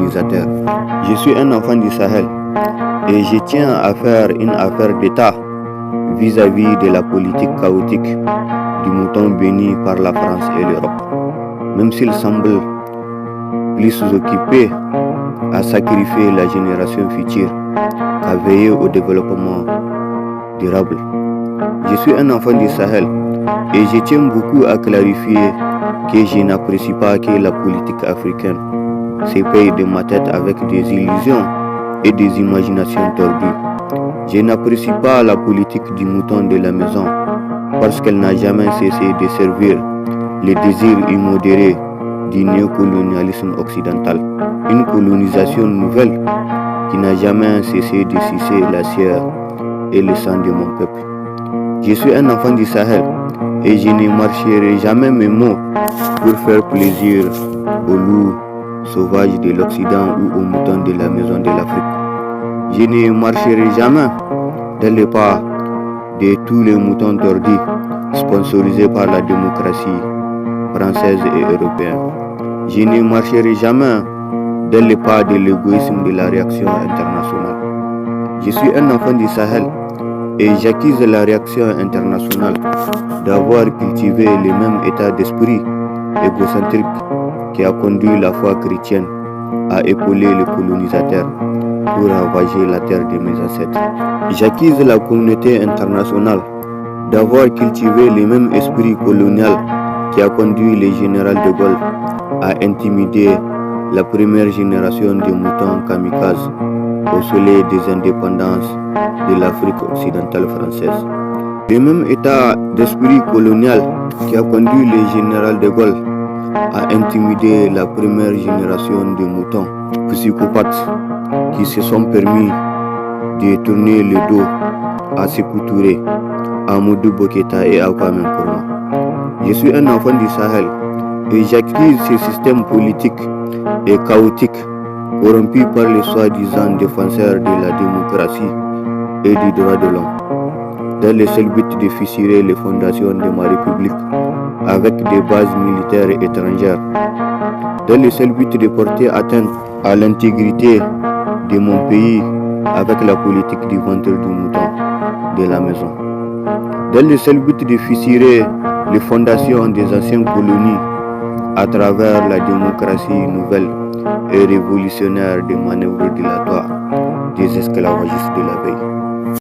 colonisateurs. Je suis un enfant du Sahel et je tiens à faire une affaire d'État vis-à-vis de la politique chaotique du mouton béni par la France et l'Europe. Même s'il semble plus occupé à sacrifier la génération future qu'à veiller au développement durable. Je suis un enfant du Sahel et je tiens beaucoup à clarifier que je n'apprécie pas que la politique africaine se paye de ma tête avec des illusions et des imaginations tordues. Je n'apprécie pas la politique du mouton de la maison parce qu'elle n'a jamais cessé de servir les désirs immodérés du néocolonialisme occidental. Une colonisation nouvelle qui n'a jamais cessé de sucer la chair et le sang de mon peuple. Je suis un enfant du Sahel et je ne marcherai jamais mes mots pour faire plaisir aux loups sauvages de l'Occident ou aux moutons de la maison de l'Afrique. Je ne marcherai jamais dans les pas de tous les moutons tordus sponsorisés par la démocratie française et européenne. Je ne marcherai jamais dans les pas de l'égoïsme de la réaction internationale. Je suis un enfant du Sahel et j'accuse la réaction internationale d'avoir cultivé le même état d'esprit égocentrique qui a conduit la foi chrétienne à épauler les colonisateurs pour ravager la terre de mes ancêtres. J'accuse la communauté internationale d'avoir cultivé le même esprit colonial qui a conduit le général de Gaulle à intimider la première génération de moutons kamikazes au soleil des indépendances de l'Afrique occidentale française. Le même état d'esprit colonial qui a conduit le général de Gaulle à intimider la première génération de moutons psychopathes qui se sont permis de tourner le dos à Sékou Touré, à Amadou Boketa et à Kwame Nkrumah. Je suis un enfant du Sahel et j'accuse ce système politique et chaotique corrompu par les soi-disant défenseurs de la démocratie et du droit de l'homme, dans le seul but de fissurer les fondations de ma république avec des bases militaires étrangères, dans le seul but de porter atteinte à l'intégrité de mon pays avec la politique du ventre du mouton de la maison, dans le seul but de fissurer les fondations des anciennes colonies à travers la démocratie nouvelle et révolutionnaire des manœuvres dilatoires des esclavagistes de la veille.